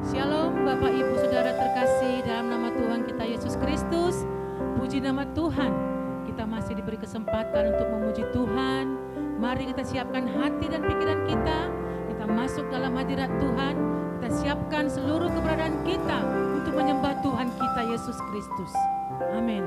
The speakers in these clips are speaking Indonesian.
Shalom Bapak Ibu Saudara terkasih dalam nama Tuhan kita Yesus Kristus. Puji nama Tuhan. Kita masih diberi kesempatan untuk memuji Tuhan. Mari kita siapkan hati dan pikiran kita. Kita masuk dalam hadirat Tuhan. Kita siapkan seluruh keberadaan kita untuk menyembah Tuhan kita Yesus Kristus. Amin.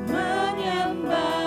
Menyembah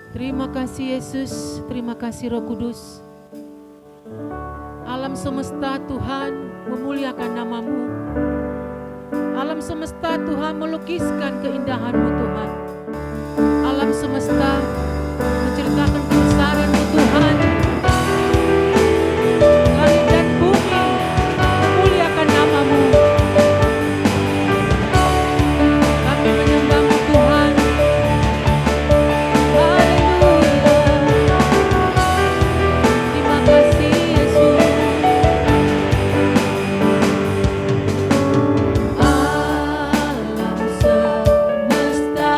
Terima kasih Yesus, terima kasih Roh Kudus. Alam semesta Tuhan memuliakan nama-Mu. Alam semesta Tuhan melukiskan keindahan-Mu Tuhan. Alam semesta menceritakan kebesaran-Mu Tuhan. Langit dan bumi memuliakan nama-Mu. Kami menyembah-Mu Tuhan. Haleluya. Terima kasih Yesus. Alam semesta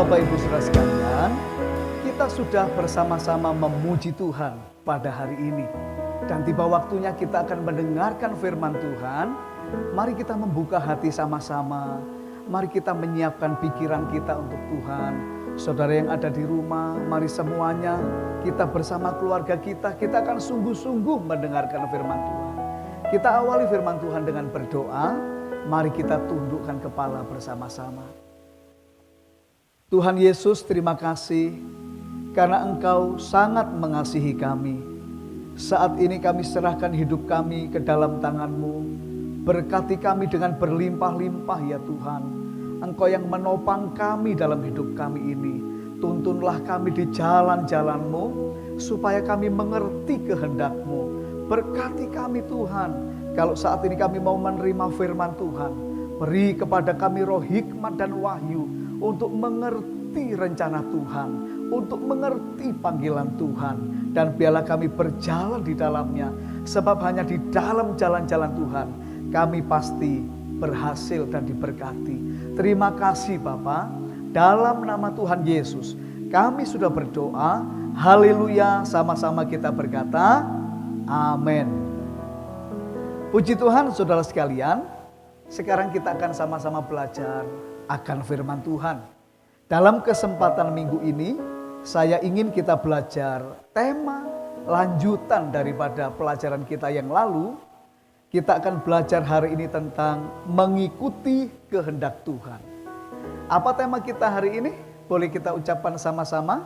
Bapak Ibu Saudara sekalian, kita sudah bersama-sama memuji Tuhan pada hari ini. Dan tiba waktunya kita akan mendengarkan firman Tuhan. Mari kita membuka hati sama-sama. Mari kita menyiapkan pikiran kita untuk Tuhan. Saudara yang ada di rumah, mari semuanya kita bersama keluarga kita akan sungguh-sungguh mendengarkan firman Tuhan. Kita awali firman Tuhan dengan berdoa. Mari kita tundukkan kepala bersama-sama. Tuhan Yesus, terima kasih karena Engkau sangat mengasihi kami. Saat ini kami serahkan hidup kami ke dalam tangan-Mu. Berkati kami dengan berlimpah-limpah ya Tuhan. Engkau yang menopang kami dalam hidup kami ini. Tuntunlah kami di jalan-jalan-Mu supaya kami mengerti kehendak-Mu. Berkati kami Tuhan. Kalau saat ini kami mau menerima firman Tuhan, beri kepada kami roh hikmat dan wahyu untuk mengerti rencana Tuhan, untuk mengerti panggilan Tuhan. Dan biarlah kami berjalan di dalamnya, sebab hanya di dalam jalan-jalan Tuhan kami pasti berhasil dan diberkati. Terima kasih Bapa, dalam nama Tuhan Yesus kami sudah berdoa. Haleluya, sama-sama kita berkata amin. Puji Tuhan saudara sekalian, sekarang kita akan sama-sama belajar akan firman Tuhan. Dalam kesempatan minggu ini, saya ingin kita belajar tema lanjutan daripada pelajaran kita yang lalu. Kita akan belajar hari ini tentang mengikuti kehendak Tuhan. Apa tema kita hari ini? Boleh kita ucapkan sama-sama?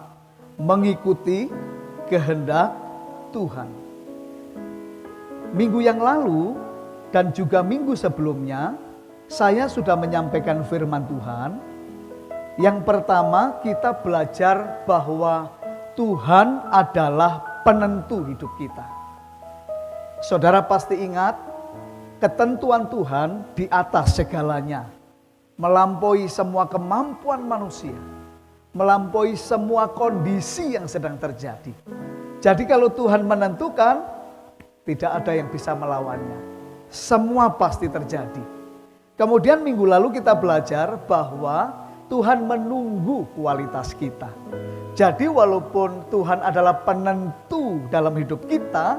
Mengikuti kehendak Tuhan. Minggu yang lalu dan juga minggu sebelumnya, saya sudah menyampaikan firman Tuhan. Yang pertama, kita belajar bahwa Tuhan adalah penentu hidup kita. Saudara pasti ingat, ketentuan Tuhan di atas segalanya, melampaui semua kemampuan manusia, melampaui semua kondisi yang sedang terjadi. Jadi kalau Tuhan menentukan, tidak ada yang bisa melawannya. Semua pasti terjadi. Kemudian minggu lalu kita belajar bahwa Tuhan menunggu kualitas kita. Jadi walaupun Tuhan adalah penentu dalam hidup kita,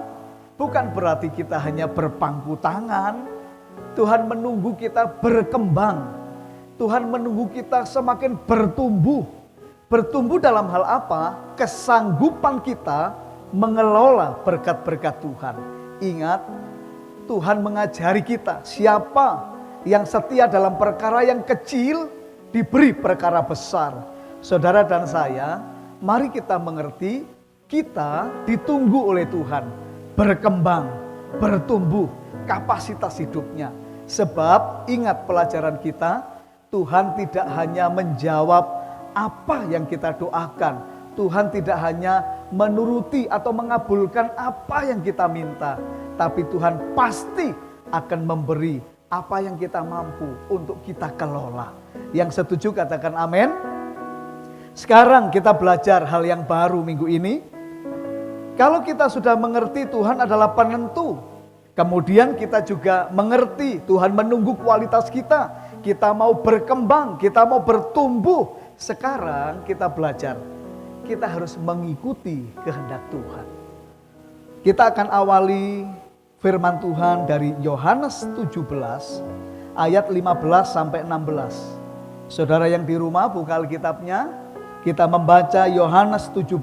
bukan berarti kita hanya berpangku tangan. Tuhan menunggu kita berkembang. Tuhan menunggu kita semakin bertumbuh. Bertumbuh dalam hal apa? Kesanggupan kita mengelola berkat-berkat Tuhan. Ingat, Tuhan mengajari kita siapa yang setia dalam perkara yang kecil diberi perkara besar. Saudara dan saya, mari kita mengerti kita ditunggu oleh Tuhan berkembang, bertumbuh kapasitas hidupnya. Sebab ingat pelajaran kita, Tuhan tidak hanya menjawab apa yang kita doakan. Tuhan tidak hanya menuruti atau mengabulkan apa yang kita minta. Tapi Tuhan pasti akan memberi apa yang kita mampu untuk kita kelola. Yang setuju katakan amin. Sekarang kita belajar hal yang baru minggu ini. Kalau kita sudah mengerti Tuhan adalah penentu, kemudian kita juga mengerti Tuhan menunggu kualitas kita. Kita mau berkembang, kita mau bertumbuh. Sekarang kita belajar, kita harus mengikuti kehendak Tuhan. Kita akan awali firman Tuhan dari Yohanes 17 ayat 15 sampai 16. Saudara yang di rumah buka Alkitabnya, kita membaca Yohanes 17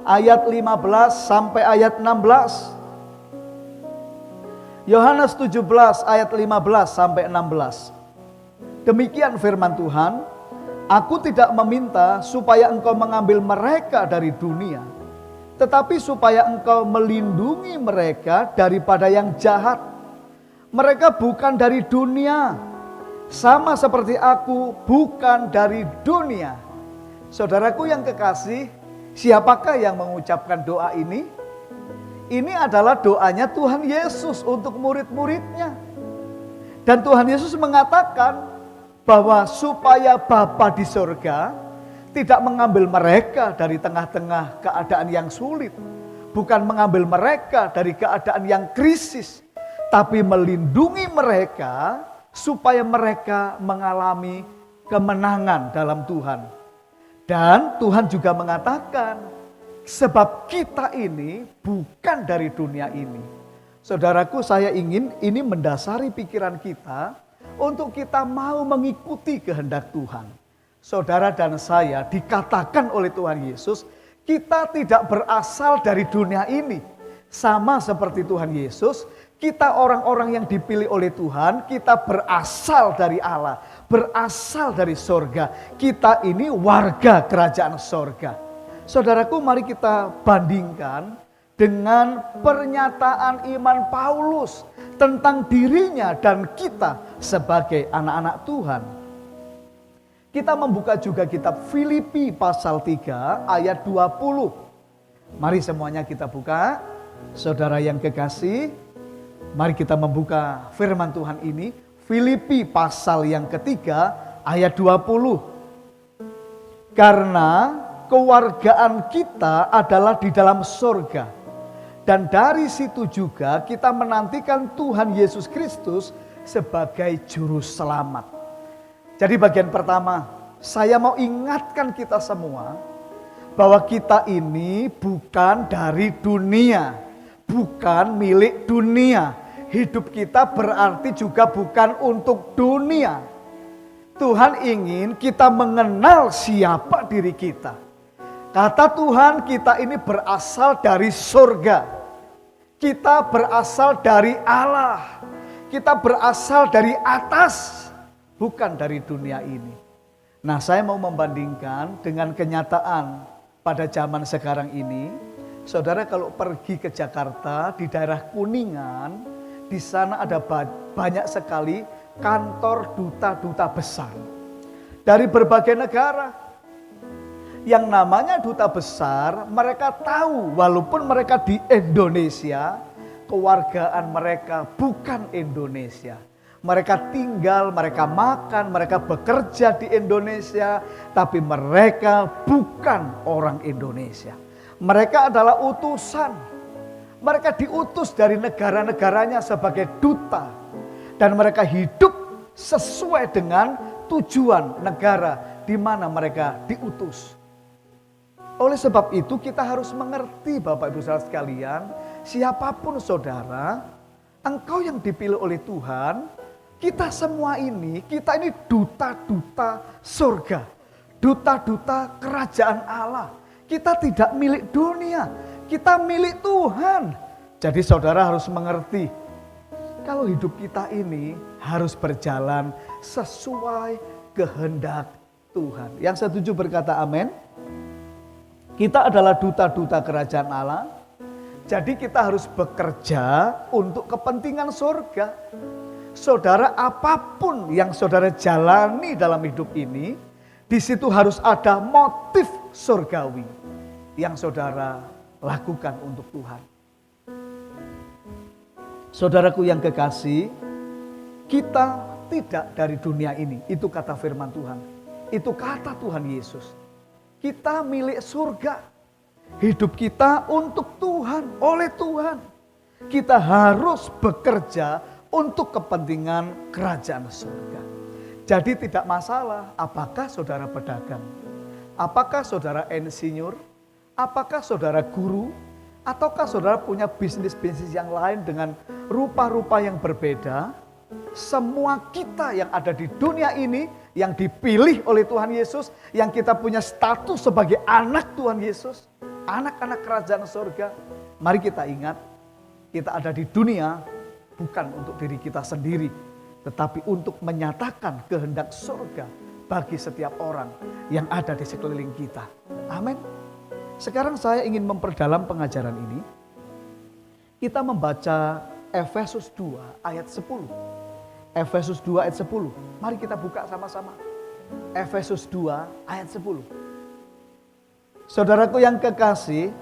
ayat 15 sampai ayat 16. Yohanes 17 ayat 15 sampai 16. Demikian firman Tuhan, aku tidak meminta supaya engkau mengambil mereka dari dunia, tetapi supaya engkau melindungi mereka daripada yang jahat. Mereka bukan dari dunia, sama seperti aku bukan dari dunia. Saudaraku yang kekasih, siapakah yang mengucapkan doa ini? Ini adalah doanya Tuhan Yesus untuk murid-muridnya. Dan Tuhan Yesus mengatakan bahwa supaya Bapa di surga tidak mengambil mereka dari tengah-tengah keadaan yang sulit. Bukan mengambil mereka dari keadaan yang krisis. Tapi melindungi mereka supaya mereka mengalami kemenangan dalam Tuhan. Dan Tuhan juga mengatakan, sebab kita ini bukan dari dunia ini. Saudaraku, saya ingin ini mendasari pikiran kita untuk kita mau mengikuti kehendak Tuhan. Saudara dan saya dikatakan oleh Tuhan Yesus, kita tidak berasal dari dunia ini. Sama seperti Tuhan Yesus, kita orang-orang yang dipilih oleh Tuhan, kita berasal dari Allah, berasal dari sorga. Kita ini warga kerajaan sorga. Saudaraku, mari kita bandingkan dengan pernyataan iman Paulus tentang dirinya dan kita sebagai anak-anak Tuhan. Kita membuka juga kitab Filipi pasal 3 ayat 20. Mari semuanya kita buka. Saudara yang kekasih, mari kita membuka firman Tuhan ini. Filipi pasal yang ketiga ayat 20. Karena kewargaan kita adalah di dalam sorga. Dan dari situ juga kita menantikan Tuhan Yesus Kristus sebagai juru selamat. Jadi bagian pertama, saya mau ingatkan kita semua bahwa kita ini bukan dari dunia, bukan milik dunia. Hidup kita berarti juga bukan untuk dunia. Tuhan ingin kita mengenal siapa diri kita. Kata Tuhan, kita ini berasal dari surga. Kita berasal dari Allah. Kita berasal dari atas, bukan dari dunia ini. Nah, saya mau membandingkan dengan kenyataan pada zaman sekarang ini. Saudara kalau pergi ke Jakarta, di daerah Kuningan, di sana ada banyak sekali kantor duta-duta besar. Dari berbagai negara. Yang namanya duta besar, mereka tahu walaupun mereka di Indonesia, kewargaan mereka bukan Indonesia. Mereka tinggal, mereka makan, mereka bekerja di Indonesia, tapi mereka bukan orang Indonesia. Mereka adalah utusan. Mereka diutus dari negara-negaranya sebagai duta. Dan mereka hidup sesuai dengan tujuan negara di mana mereka diutus. Oleh sebab itu kita harus mengerti Bapak Ibu Saudara sekalian, siapapun saudara, engkau yang dipilih oleh Tuhan, kita semua ini, kita ini duta-duta surga. Duta-duta kerajaan Allah. Kita tidak milik dunia, kita milik Tuhan. Jadi saudara harus mengerti, kalau hidup kita ini harus berjalan sesuai kehendak Tuhan. Yang setuju berkata amin. Kita adalah duta-duta kerajaan Allah. Jadi kita harus bekerja untuk kepentingan surga. Saudara, apapun yang saudara jalani dalam hidup ini, di situ harus ada motif surgawi yang saudara lakukan untuk Tuhan. Saudaraku yang kekasih, kita tidak dari dunia ini. Itu kata firman Tuhan. Itu kata Tuhan Yesus. Kita milik surga. Hidup kita untuk Tuhan, oleh Tuhan. Kita harus bekerja untuk kepentingan kerajaan surga. Jadi tidak masalah apakah saudara pedagang, apakah saudara insinyur, apakah saudara guru, ataukah saudara punya bisnis-bisnis yang lain dengan rupa-rupa yang berbeda. Semua kita yang ada di dunia ini, yang dipilih oleh Tuhan Yesus, yang kita punya status sebagai anak Tuhan Yesus, anak-anak kerajaan surga. Mari kita ingat, kita ada di dunia bukan untuk diri kita sendiri, tetapi untuk menyatakan kehendak surga bagi setiap orang yang ada di sekeliling kita. Amin. Sekarang saya ingin memperdalam pengajaran ini. Kita membaca Efesus 2 ayat 10. Efesus 2 ayat 10. Mari kita buka sama-sama. Efesus 2 ayat 10. Saudaraku yang kekasih,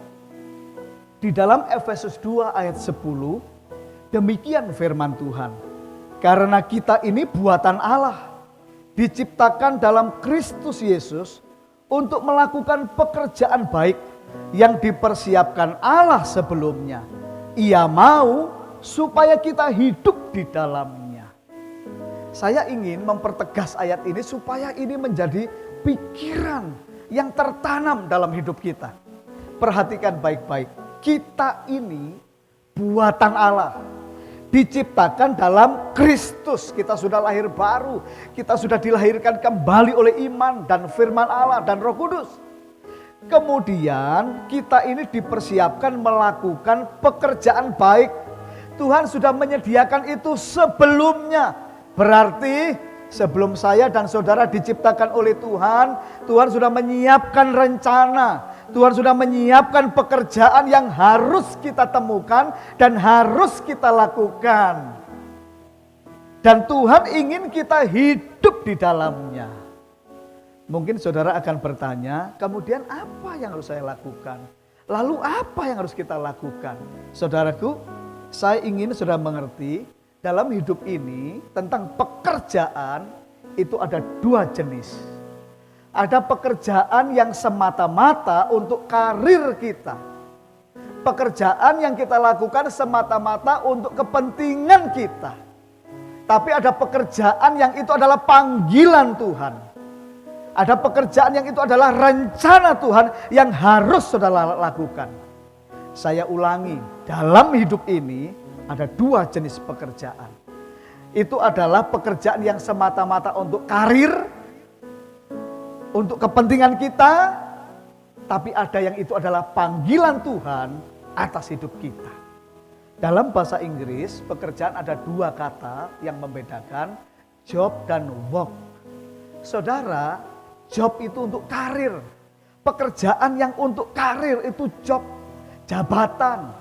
di dalam Efesus 2 ayat 10, demikian firman Tuhan. Karena kita ini buatan Allah, diciptakan dalam Kristus Yesus untuk melakukan pekerjaan baik yang dipersiapkan Allah sebelumnya. Ia mau supaya kita hidup di dalamnya. Saya ingin mempertegas ayat ini supaya ini menjadi pikiran yang tertanam dalam hidup kita. Perhatikan baik-baik, kita ini buatan Allah, diciptakan dalam Kristus. Kita sudah lahir baru, kita sudah dilahirkan kembali oleh iman dan firman Allah dan Roh Kudus. Kemudian kita ini dipersiapkan melakukan pekerjaan baik. Tuhan sudah menyediakan itu sebelumnya. Berarti sebelum saya dan saudara diciptakan oleh Tuhan, Tuhan sudah menyiapkan rencana. Tuhan sudah menyiapkan pekerjaan yang harus kita temukan dan harus kita lakukan. Dan Tuhan ingin kita hidup di dalamnya. Mungkin saudara akan bertanya, kemudian apa yang harus saya lakukan? Lalu apa yang harus kita lakukan? Saudaraku, saya ingin saudara mengerti, dalam hidup ini tentang pekerjaan itu ada dua jenis. Ada pekerjaan yang semata-mata untuk karir kita. Pekerjaan yang kita lakukan semata-mata untuk kepentingan kita. Tapi ada pekerjaan yang itu adalah panggilan Tuhan. Ada pekerjaan yang itu adalah rencana Tuhan yang harus saudara lakukan. Saya ulangi, dalam hidup ini ada dua jenis pekerjaan. Itu adalah pekerjaan yang semata-mata untuk karir, untuk kepentingan kita, tapi ada yang itu adalah panggilan Tuhan atas hidup kita. Dalam bahasa Inggris, pekerjaan ada dua kata yang membedakan job dan work. Saudara, job itu untuk karir. Pekerjaan yang untuk karir itu job, jabatan.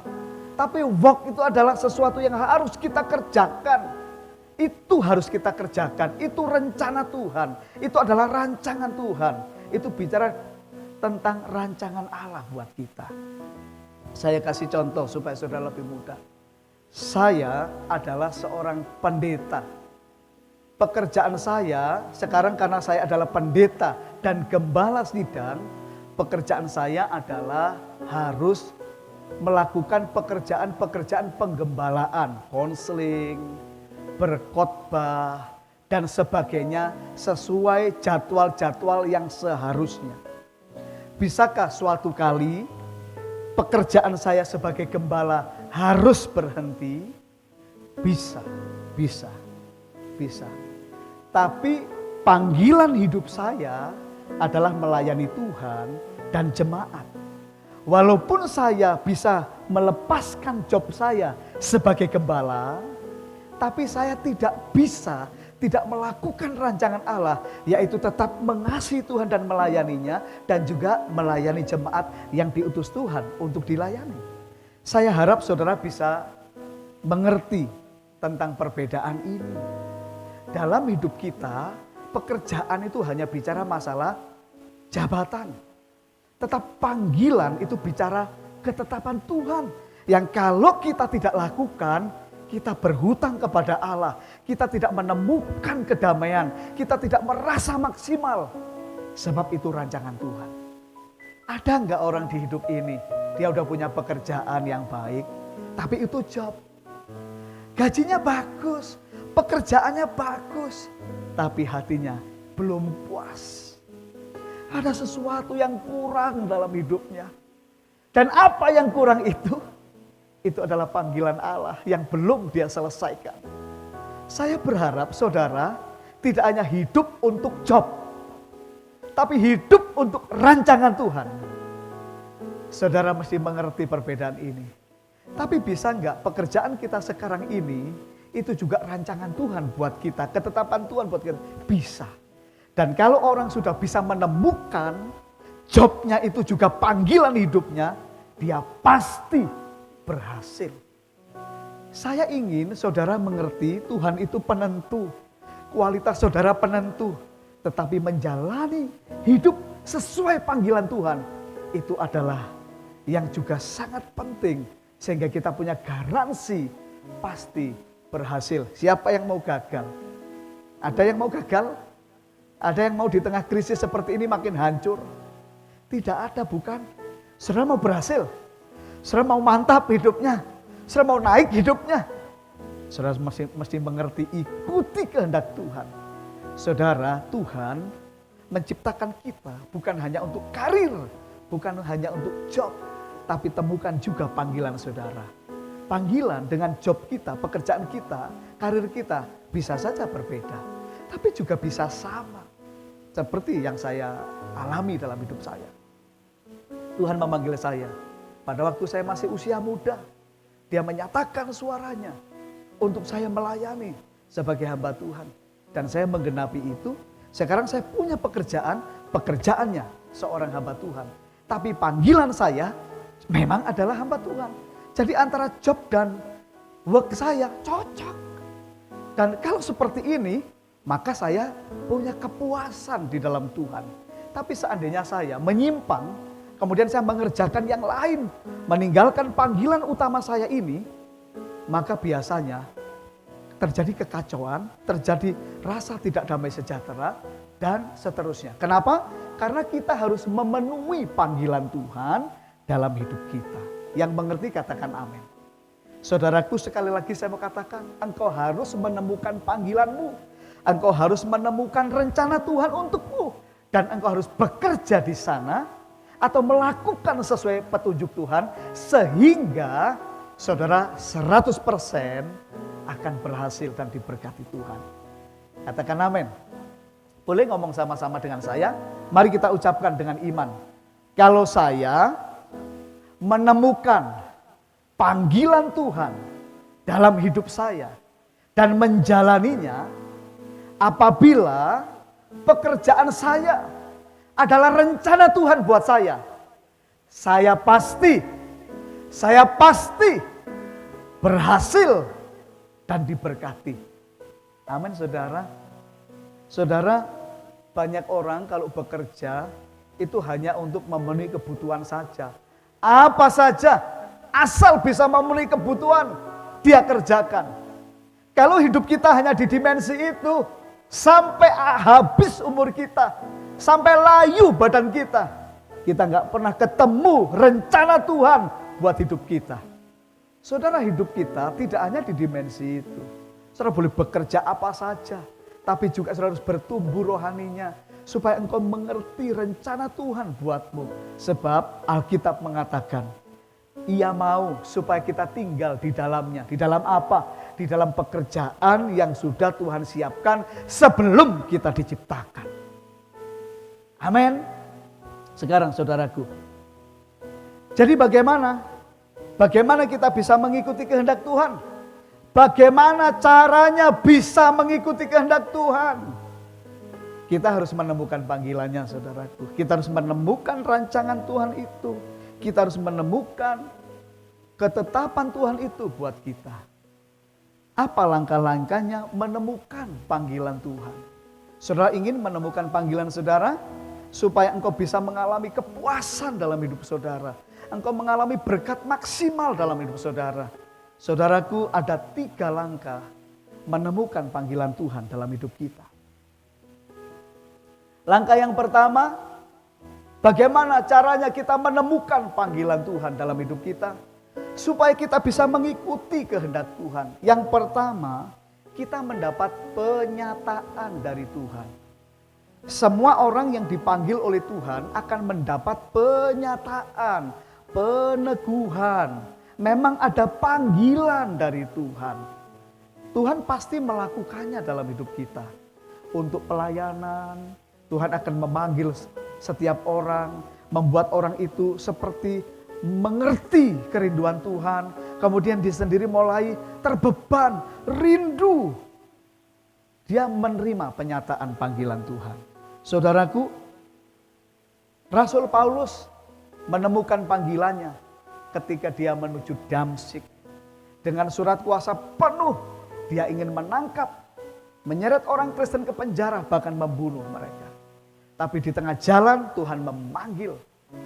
Tapi work itu adalah sesuatu yang harus kita kerjakan. Itu harus kita kerjakan. Itu rencana Tuhan. Itu adalah rancangan Tuhan. Itu bicara tentang rancangan Allah buat kita. Saya kasih contoh supaya saudara lebih mudah. Saya adalah seorang pendeta. Pekerjaan saya sekarang karena saya adalah pendeta dan gembala sidang. Pekerjaan saya adalah harus melakukan pekerjaan-pekerjaan penggembalaan, konseling, berkhotbah, dan sebagainya sesuai jadwal-jadwal yang seharusnya. Bisakah suatu kali pekerjaan saya sebagai gembala harus berhenti? Bisa. Tapi panggilan hidup saya adalah melayani Tuhan dan jemaat. Walaupun saya bisa melepaskan job saya sebagai gembala, tapi saya tidak melakukan rancangan Allah, yaitu tetap mengasihi Tuhan dan melayaninya, dan juga melayani jemaat yang diutus Tuhan untuk dilayani. Saya harap saudara bisa mengerti tentang perbedaan ini. Dalam hidup kita, pekerjaan itu hanya bicara masalah jabatan. Tetap panggilan itu bicara ketetapan Tuhan. Yang kalau kita tidak lakukan, kita berhutang kepada Allah. Kita tidak menemukan kedamaian. Kita tidak merasa maksimal. Sebab itu rancangan Tuhan. Ada enggak orang di hidup ini, dia udah punya pekerjaan yang baik, tapi itu job. Gajinya bagus, pekerjaannya bagus, tapi hatinya belum puas. Ada sesuatu yang kurang dalam hidupnya. Dan apa yang kurang itu? Itu adalah panggilan Allah yang belum dia selesaikan. Saya berharap saudara tidak hanya hidup untuk job, tapi hidup untuk rancangan Tuhan. Saudara mesti mengerti perbedaan ini. Tapi bisa enggak pekerjaan kita sekarang ini itu juga rancangan Tuhan buat kita, ketetapan Tuhan buat kita? Bisa. Dan kalau orang sudah bisa menemukan jobnya itu juga panggilan hidupnya, dia pasti berhasil. Saya ingin saudara mengerti Tuhan itu penentu. Kualitas saudara penentu. Tetapi menjalani hidup sesuai panggilan Tuhan, itu adalah yang juga sangat penting. Sehingga kita punya garansi pasti berhasil. Siapa yang mau gagal? Ada yang mau gagal? Ada yang mau di tengah krisis seperti ini makin hancur? Tidak ada, bukan? Saudara mau berhasil? Saudara mau mantap hidupnya? Saudara mau naik hidupnya? Saudara mesti mengerti, ikuti kehendak Tuhan. Saudara, Tuhan menciptakan kita bukan hanya untuk karir, bukan hanya untuk job, tapi temukan juga panggilan saudara. Panggilan dengan job kita, pekerjaan kita, karir kita bisa saja berbeda, tapi juga bisa sama. Seperti yang saya alami dalam hidup saya. Tuhan memanggil saya pada waktu saya masih usia muda. Dia menyatakan suaranya untuk saya melayani sebagai hamba Tuhan. Dan saya menggenapi itu. Sekarang saya punya pekerjaan, pekerjaannya seorang hamba Tuhan. Tapi panggilan saya memang adalah hamba Tuhan. Jadi antara job dan work saya cocok. Dan kalau seperti ini, maka saya punya kepuasan di dalam Tuhan. Tapi seandainya saya menyimpang, kemudian saya mengerjakan yang lain, meninggalkan panggilan utama saya ini, maka biasanya terjadi kekacauan, terjadi rasa tidak damai sejahtera, dan seterusnya. Kenapa? Karena kita harus memenuhi panggilan Tuhan dalam hidup kita. Yang mengerti katakan amin. Saudaraku, sekali lagi saya mau katakan, engkau harus menemukan panggilanmu. Engkau harus menemukan rencana Tuhan untukmu. Dan engkau harus bekerja di sana atau melakukan sesuai petunjuk Tuhan. Sehingga saudara 100% akan berhasil dan diberkati Tuhan. Katakan amin. Boleh ngomong sama-sama dengan saya? Mari kita ucapkan dengan iman. Kalau saya menemukan panggilan Tuhan dalam hidup saya dan menjalaninya, apabila pekerjaan saya adalah rencana Tuhan buat saya pasti berhasil dan diberkati. Amin, saudara. Saudara, banyak orang kalau bekerja itu hanya untuk memenuhi kebutuhan saja. Apa saja, asal bisa memenuhi kebutuhan, dia kerjakan. Kalau hidup kita hanya di dimensi itu, sampai habis umur kita, sampai layu badan kita nggak pernah ketemu rencana Tuhan buat hidup kita. Saudara, hidup kita tidak hanya di dimensi itu. Saudara boleh bekerja apa saja, tapi juga saudara harus bertumbuh rohaninya, supaya engkau mengerti rencana Tuhan buatmu. Sebab Alkitab mengatakan, Ia mau supaya kita tinggal di dalamnya. Di dalam apa? Di dalam pekerjaan yang sudah Tuhan siapkan sebelum kita diciptakan. Amin. Sekarang saudaraku, jadi bagaimana? Bagaimana kita bisa mengikuti kehendak Tuhan? Bagaimana caranya bisa mengikuti kehendak Tuhan? Kita harus menemukan panggilannya, saudaraku. Kita harus menemukan rancangan Tuhan itu. Kita harus menemukan ketetapan Tuhan itu buat kita. Apa langkah-langkahnya menemukan panggilan Tuhan? Saudara ingin menemukan panggilan saudara? Supaya engkau bisa mengalami kepuasan dalam hidup saudara. Engkau mengalami berkat maksimal dalam hidup saudara. Saudaraku, ada 3 langkah menemukan panggilan Tuhan dalam hidup kita. Langkah yang pertama, bagaimana caranya kita menemukan panggilan Tuhan dalam hidup kita? Supaya kita bisa mengikuti kehendak Tuhan. Yang pertama, kita mendapat penyataan dari Tuhan. Semua orang yang dipanggil oleh Tuhan akan mendapat penyataan, peneguhan. Memang ada panggilan dari Tuhan. Tuhan pasti melakukannya dalam hidup kita. Untuk pelayanan, Tuhan akan memanggil setiap orang, membuat orang itu seperti mengerti kerinduan Tuhan. Kemudian dia sendiri mulai terbeban, rindu. Dia menerima penyataan panggilan Tuhan. Saudaraku, Rasul Paulus menemukan panggilannya ketika dia menuju Damsyik. Dengan surat kuasa penuh, dia ingin menangkap, menyeret orang Kristen ke penjara, bahkan membunuh mereka. Tapi di tengah jalan Tuhan memanggil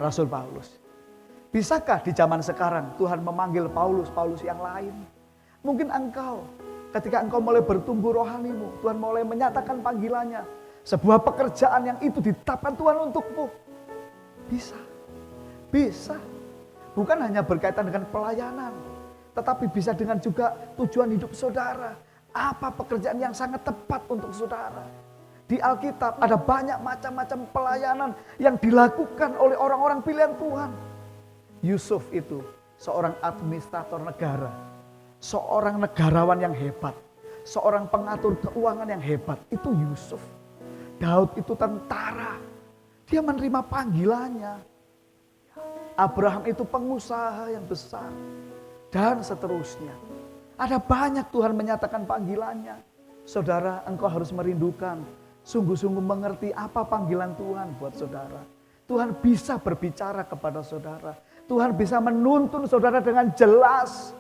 Rasul Paulus. Bisakah di zaman sekarang Tuhan memanggil Paulus yang lain? Mungkin engkau, ketika engkau mulai bertumbuh rohanimu, Tuhan mulai menyatakan panggilannya. Sebuah pekerjaan yang itu ditetapkan Tuhan untukmu. Bisa. Bukan hanya berkaitan dengan pelayanan, tetapi bisa dengan juga tujuan hidup saudara. Apa pekerjaan yang sangat tepat untuk saudara? Di Alkitab ada banyak macam-macam pelayanan yang dilakukan oleh orang-orang pilihan Tuhan. Yusuf itu seorang administrator negara, seorang negarawan yang hebat, seorang pengatur keuangan yang hebat, itu Yusuf. Daud itu tentara, dia menerima panggilannya. Abraham itu pengusaha yang besar, dan seterusnya. Ada banyak Tuhan menyatakan panggilannya. Saudara, engkau harus merindukan, sungguh-sungguh mengerti apa panggilan Tuhan buat saudara. Tuhan bisa berbicara kepada saudara. Tuhan bisa menuntun saudara dengan jelas.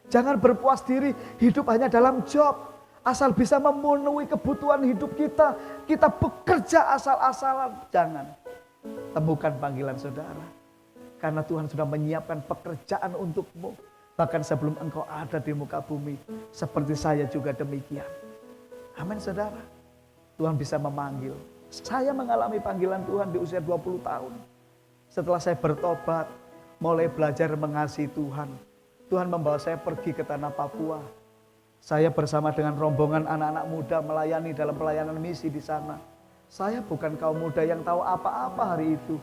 Jangan berpuas diri hidup hanya dalam job. Asal bisa memenuhi kebutuhan hidup kita. Kita bekerja asal-asalan. Jangan. Temukan panggilan saudara. Karena Tuhan sudah menyiapkan pekerjaan untukmu. Bahkan sebelum engkau ada di muka bumi. Seperti saya juga demikian. Amin saudara. Tuhan bisa memanggil. Saya mengalami panggilan Tuhan di usia 20 tahun. Setelah saya bertobat, mulai belajar mengasihi Tuhan. Tuhan membawa saya pergi ke tanah Papua. Saya bersama dengan rombongan anak-anak muda melayani dalam pelayanan misi di sana. Saya bukan kaum muda yang tahu apa-apa hari itu.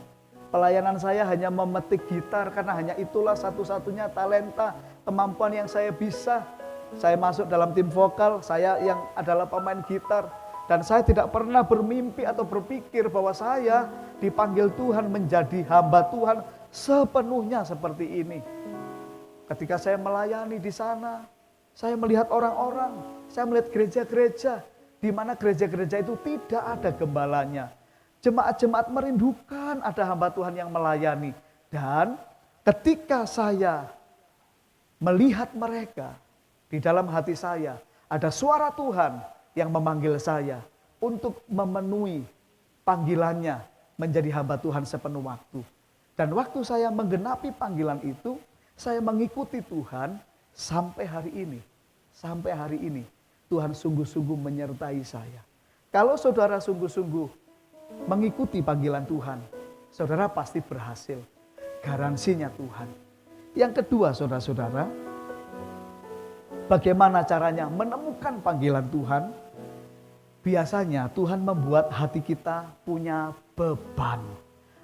Pelayanan saya hanya memetik gitar karena hanya itulah satu-satunya talenta, kemampuan yang saya bisa. Saya masuk dalam tim vokal, saya yang adalah pemain gitar. Dan saya tidak pernah bermimpi atau berpikir bahwa saya dipanggil Tuhan menjadi hamba Tuhan sepenuhnya seperti ini. Ketika saya melayani di sana, saya melihat orang-orang, saya melihat gereja-gereja, di mana gereja-gereja itu tidak ada gembalanya. Jemaat-jemaat merindukan ada hamba Tuhan yang melayani. Dan ketika saya melihat mereka, di dalam hati saya ada suara Tuhan yang memanggil saya untuk memenuhi panggilannya menjadi hamba Tuhan sepenuh waktu. Dan waktu saya menggenapi panggilan itu, saya mengikuti Tuhan sampai hari ini. Sampai hari ini Tuhan sungguh-sungguh menyertai saya. Kalau saudara sungguh-sungguh mengikuti panggilan Tuhan, saudara pasti berhasil. Garansinya Tuhan. Yang kedua saudara-saudara, bagaimana caranya menemukan panggilan Tuhan? Biasanya Tuhan membuat hati kita punya beban.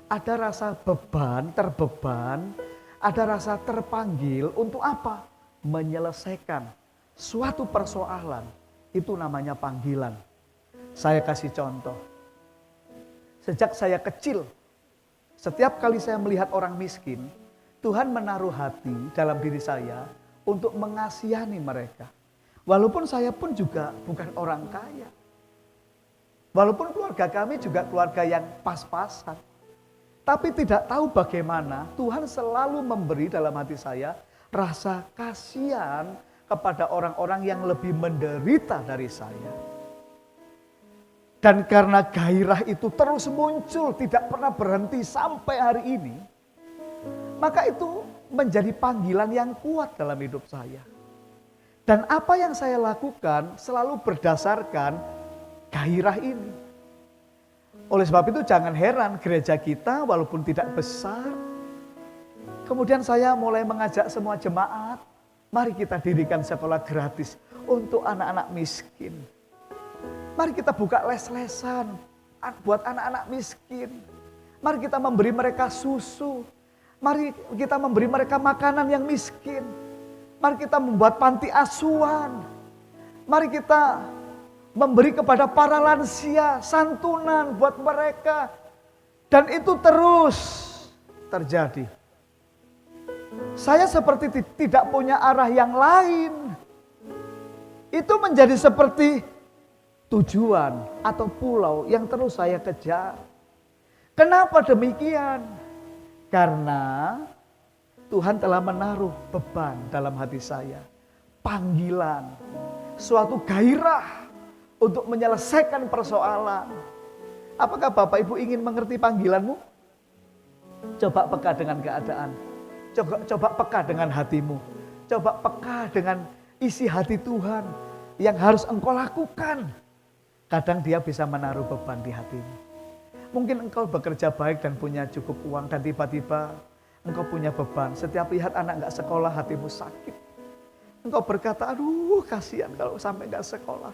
Ada rasa beban, terbeban, ada rasa terpanggil untuk apa? Menyelesaikan suatu persoalan. Itu namanya panggilan. Saya kasih contoh. Sejak saya kecil, setiap kali saya melihat orang miskin, Tuhan menaruh hati dalam diri saya untuk mengasihani mereka. Walaupun saya pun juga bukan orang kaya. Walaupun keluarga kami juga keluarga yang pas-pasan. Tapi tidak tahu bagaimana Tuhan selalu memberi dalam hati saya rasa kasihan kepada orang-orang yang lebih menderita dari saya. Dan karena gairah itu terus muncul, tidak pernah berhenti sampai hari ini, maka itu menjadi panggilan yang kuat dalam hidup saya. Dan apa yang saya lakukan selalu berdasarkan gairah ini. Oleh sebab itu jangan heran gereja kita walaupun tidak besar. Kemudian saya mulai mengajak semua jemaat, mari kita dirikan sekolah gratis untuk anak-anak miskin. Mari kita buka les-lesan buat anak-anak miskin. Mari kita memberi mereka susu. Mari kita memberi mereka makanan yang miskin. Mari kita membuat panti asuhan. Mari kita memberi kepada para lansia santunan buat mereka. Dan itu terus terjadi. Saya seperti tidak punya arah yang lain. Itu menjadi seperti tujuan atau pulau yang terus saya kejar. Kenapa demikian? Karena Tuhan telah menaruh beban dalam hati saya. Panggilan, suatu gairah untuk menyelesaikan persoalan. Apakah Bapak Ibu ingin mengerti panggilanmu? Coba peka dengan keadaan. Coba peka dengan hatimu. Coba peka dengan isi hati Tuhan yang harus engkau lakukan. Kadang dia bisa menaruh beban di hatimu. Mungkin engkau bekerja baik dan punya cukup uang dan tiba-tiba engkau punya beban. Setiap lihat anak gak sekolah hatimu sakit. Engkau berkata, aduh kasihan kalau sampai gak sekolah.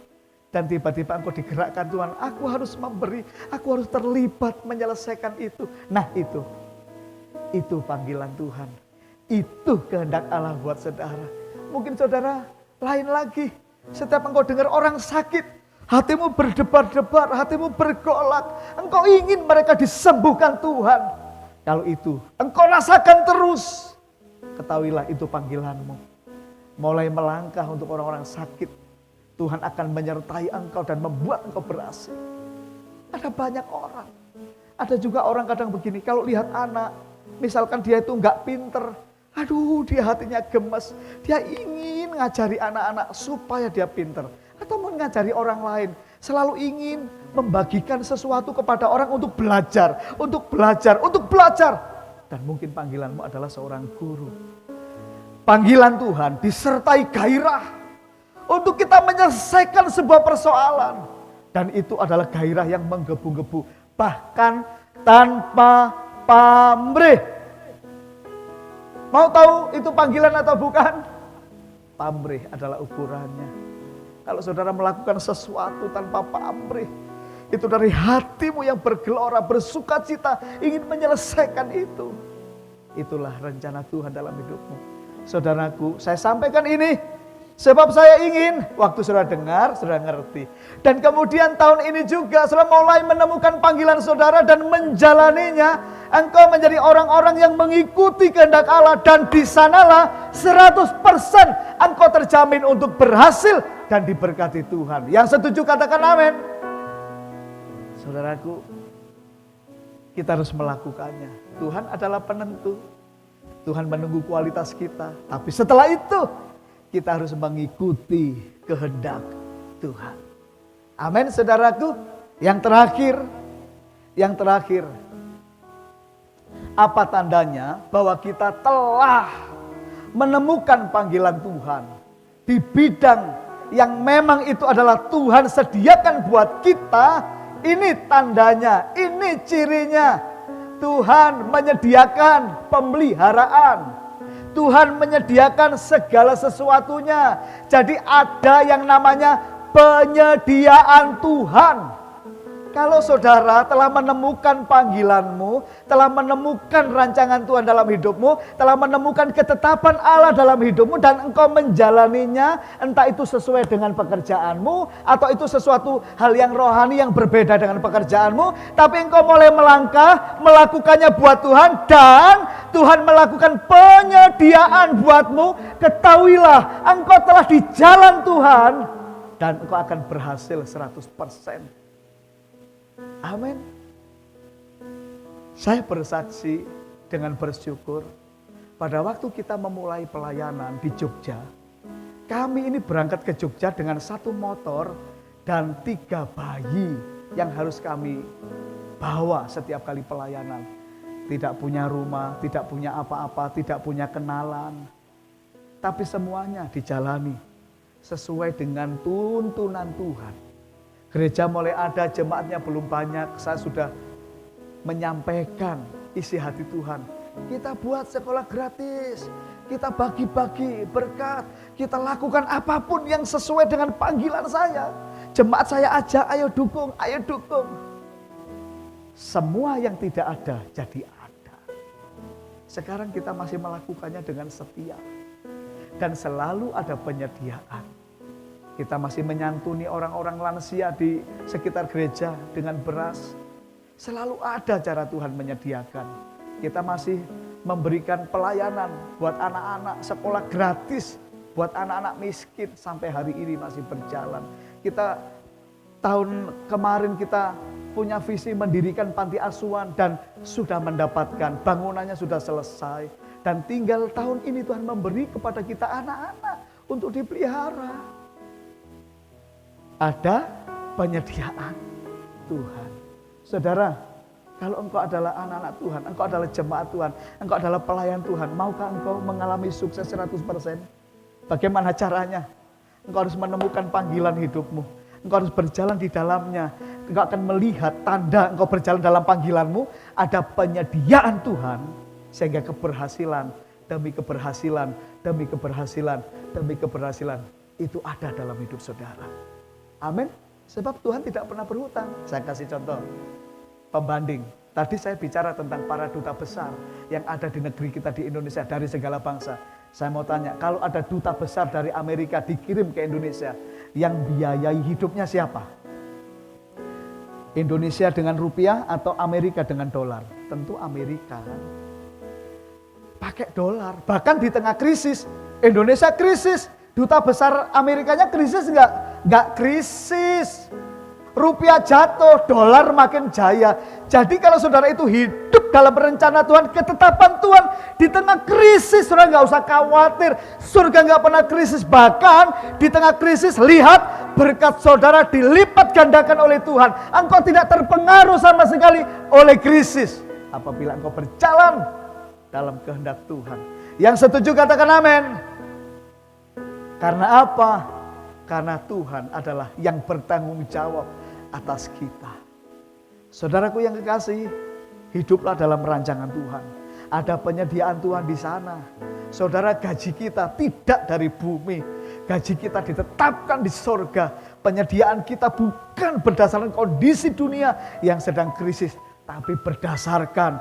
Dan tiba-tiba engkau digerakkan Tuhan, aku harus memberi, aku harus terlibat menyelesaikan itu. Nah itu panggilan Tuhan. Itu kehendak Allah buat saudara. Mungkin saudara lain lagi, setiap engkau dengar orang sakit, hatimu berdebar-debar, hatimu bergolak. Engkau ingin mereka disembuhkan Tuhan. Kalau itu engkau rasakan terus, ketahuilah itu panggilanmu. Mulai melangkah untuk orang-orang sakit, Tuhan akan menyertai engkau dan membuat engkau berhasil. Ada banyak orang. Ada juga orang kadang begini, kalau lihat anak, misalkan dia itu enggak pinter, aduh dia hatinya gemes. Dia ingin ngajari anak-anak supaya dia pinter. Atau mengajari orang lain. Selalu ingin membagikan sesuatu kepada orang untuk belajar. Untuk belajar, untuk belajar. Dan mungkin panggilanmu adalah seorang guru. Panggilan Tuhan disertai gairah untuk kita menyelesaikan sebuah persoalan. Dan itu adalah gairah yang menggebu-gebu. Bahkan tanpa pamrih. Mau tahu itu panggilan atau bukan? Pamrih adalah ukurannya. Kalau saudara melakukan sesuatu tanpa pamrih, itu dari hatimu yang bergelora, bersuka cita, ingin menyelesaikan itu. Itulah rencana Tuhan dalam hidupmu. Saudaraku, saya sampaikan ini sebab saya ingin, waktu saudara dengar, saudara ngerti. Dan kemudian tahun ini juga, saudara mulai menemukan panggilan saudara dan menjalaninya. Engkau menjadi orang-orang yang mengikuti kehendak Allah. Dan di sanalah 100% engkau terjamin untuk berhasil dan diberkati Tuhan. Yang setuju katakan amin. Saudaraku, kita harus melakukannya. Tuhan adalah penentu. Tuhan menunggu kualitas kita. Tapi setelah itu, kita harus mengikuti kehendak Tuhan. Amin saudaraku. Yang terakhir. Apa tandanya bahwa kita telah menemukan panggilan Tuhan di bidang yang memang itu adalah Tuhan sediakan buat kita? Ini tandanya, ini cirinya. Tuhan menyediakan pemeliharaan. Tuhan menyediakan segala sesuatunya. Jadi ada yang namanya penyediaan Tuhan. Kalau saudara telah menemukan panggilanmu, telah menemukan rancangan Tuhan dalam hidupmu, telah menemukan ketetapan Allah dalam hidupmu dan engkau menjalaninya, entah itu sesuai dengan pekerjaanmu atau itu sesuatu hal yang rohani yang berbeda dengan pekerjaanmu, tapi engkau mulai melangkah, melakukannya buat Tuhan dan Tuhan melakukan penyediaan buatmu, ketahuilah engkau telah di jalan Tuhan dan engkau akan berhasil 100%. Amin. Saya bersaksi dengan bersyukur pada waktu kita memulai pelayanan di Jogja. Kami ini berangkat ke Jogja dengan 1 motor dan 3 bayi yang harus kami bawa setiap kali pelayanan. Tidak punya rumah, tidak punya apa-apa, tidak punya kenalan. Tapi semuanya dijalani sesuai dengan tuntunan Tuhan. Gereja mulai ada, jemaatnya belum banyak. Saya sudah menyampaikan isi hati Tuhan. Kita buat sekolah gratis. Kita bagi-bagi berkat. Kita lakukan apapun yang sesuai dengan panggilan saya. Jemaat saya ajak, ayo dukung, ayo dukung. Semua yang tidak ada jadi ada. Sekarang kita masih melakukannya dengan setia. Dan selalu ada penyediaan. Kita masih menyantuni orang-orang lansia di sekitar gereja dengan beras. Selalu ada cara Tuhan menyediakan. Kita masih memberikan pelayanan buat anak-anak, sekolah gratis buat anak-anak miskin sampai hari ini masih berjalan. Kita tahun kemarin kita punya visi mendirikan panti asuhan dan sudah mendapatkan, bangunannya sudah selesai. Dan tinggal tahun ini Tuhan memberi kepada kita anak-anak untuk dipelihara. Ada penyediaan Tuhan. Saudara, kalau engkau adalah anak-anak Tuhan, engkau adalah jemaat Tuhan, engkau adalah pelayan Tuhan, maukah engkau mengalami sukses 100%? Bagaimana caranya? Engkau harus menemukan panggilan hidupmu. Engkau harus berjalan di dalamnya. Engkau akan melihat tanda engkau berjalan dalam panggilanmu, ada penyediaan Tuhan. Sehingga keberhasilan demi keberhasilan, demi keberhasilan, demi keberhasilan, itu ada dalam hidup saudara. Amin. Sebab Tuhan tidak pernah berhutang. Saya kasih contoh pembanding. Tadi saya bicara tentang para duta besar yang ada di negeri kita di Indonesia dari segala bangsa. Saya mau tanya, kalau ada duta besar dari Amerika dikirim ke Indonesia, yang biayai hidupnya siapa? Indonesia dengan rupiah atau Amerika dengan dolar? Tentu Amerika kan. Pakai dolar. Bahkan di tengah krisis, Indonesia krisis. Duta besar Amerikanya krisis enggak? Enggak krisis. Rupiah jatuh, dolar makin jaya. Jadi kalau saudara itu hidup dalam rencana Tuhan, ketetapan Tuhan, di tengah krisis, saudara nggak usah khawatir. Surga nggak pernah krisis. Bahkan di tengah krisis, lihat berkat saudara dilipat gandakan oleh Tuhan. Engkau tidak terpengaruh sama sekali oleh krisis. Apabila engkau berjalan dalam kehendak Tuhan. Yang setuju katakan amin. Karena apa? Karena Tuhan adalah yang bertanggung jawab atas kita. Saudaraku yang kekasih, hiduplah dalam rancangan Tuhan. Ada penyediaan Tuhan di sana. Saudara, gaji kita tidak dari bumi. Gaji kita ditetapkan di sorga. Penyediaan kita bukan berdasarkan kondisi dunia yang sedang krisis, tapi berdasarkan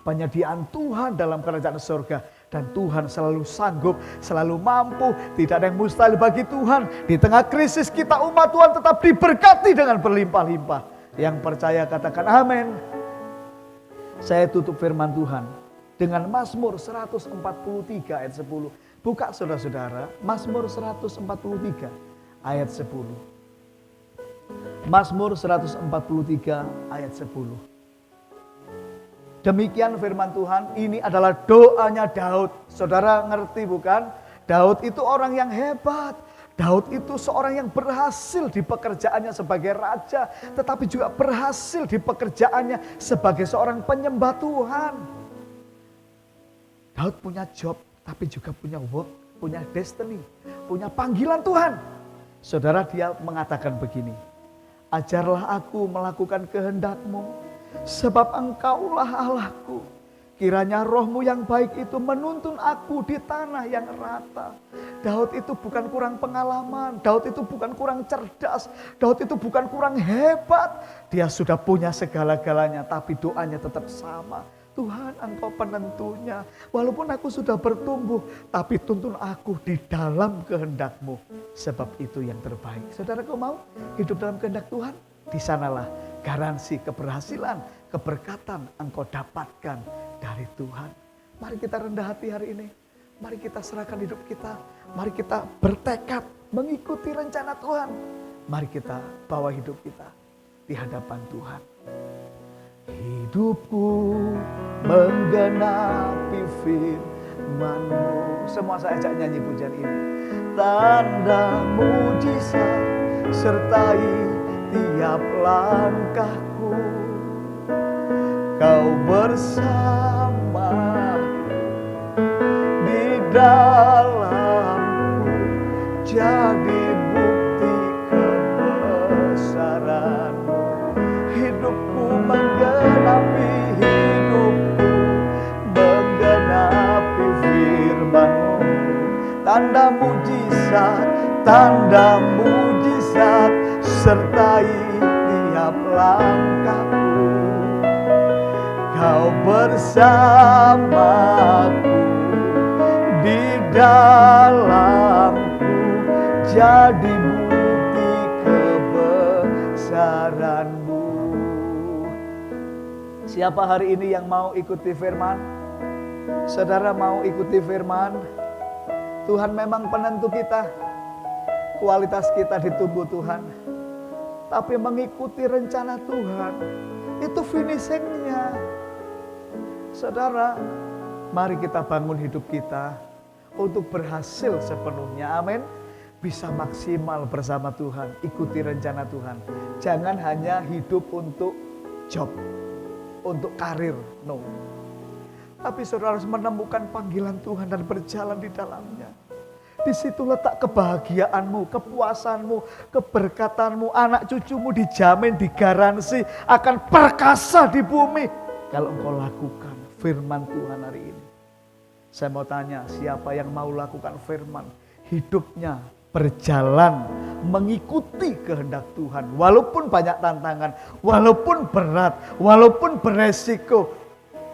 penyediaan Tuhan dalam kerajaan sorga. Dan Tuhan selalu sanggup, selalu mampu. Tidak ada yang mustahil bagi Tuhan. Di tengah krisis kita umat Tuhan tetap diberkati dengan berlimpah-limpah. Yang percaya katakan amin. Saya tutup firman Tuhan dengan Mazmur 143 ayat 10. Buka saudara-saudara, Mazmur 143 ayat 10. Mazmur 143 ayat 10. Demikian firman Tuhan, ini adalah doanya Daud. Saudara ngerti bukan? Daud itu orang yang hebat. Daud itu seorang yang berhasil di pekerjaannya sebagai raja, tetapi juga berhasil di pekerjaannya sebagai seorang penyembah Tuhan. Daud punya job, tapi juga punya work, punya destiny, punya panggilan Tuhan. Saudara, dia mengatakan begini, ajarlah aku melakukan kehendak-Mu, sebab Engkaulah Allahku. Kiranya rohmu yang baik itu menuntun aku di tanah yang rata. Daud itu bukan kurang pengalaman. Daud itu bukan kurang cerdas. Daud itu bukan kurang hebat. Dia sudah punya segala-galanya, tapi doanya tetap sama. Tuhan, Engkau penentunya. Walaupun aku sudah bertumbuh, tapi tuntun aku di dalam kehendak-Mu. Sebab itu yang terbaik. Saudara, kau mau hidup dalam kehendak Tuhan? Di sanalah garansi keberhasilan, keberkatan engkau dapatkan dari Tuhan. Mari kita rendah hati hari ini. Mari kita serahkan hidup kita. Mari kita bertekad mengikuti rencana Tuhan. Mari kita bawa hidup kita di hadapan Tuhan. Hidupku menggenapi firman-Mu. Semua saya ajak nyanyi pujian ini. Tanda mujizat sertai tiap langkahku. Kau bersama di dalamku, jadi bukti kebesaran-Mu. Hidupku menggenapi, hidupku menggenapi firman-Mu. Tanda mujizat sertai tiap langkahku. Kau bersamaku di dalamku, jadi bukti kebesaran-Mu. Siapa hari ini yang mau ikuti firman? Saudara mau ikuti firman? Tuhan memang penentu kita. Kualitas kita ditunggu Tuhan. Tapi mengikuti rencana Tuhan, itu finishingnya. Saudara, mari kita bangun hidup kita untuk berhasil sepenuhnya. Amin. Bisa maksimal bersama Tuhan, ikuti rencana Tuhan. Jangan hanya hidup untuk job, untuk karir, no. Tapi saudara harus menemukan panggilan Tuhan dan berjalan di dalamnya. Di situ letak kebahagiaanmu, kepuasanmu, keberkatanmu, anak cucumu dijamin, digaransi akan perkasa di bumi. Kalau engkau lakukan firman Tuhan hari ini. Saya mau tanya, siapa yang mau lakukan firman? Hidupnya berjalan mengikuti kehendak Tuhan. Walaupun banyak tantangan, walaupun berat, walaupun beresiko,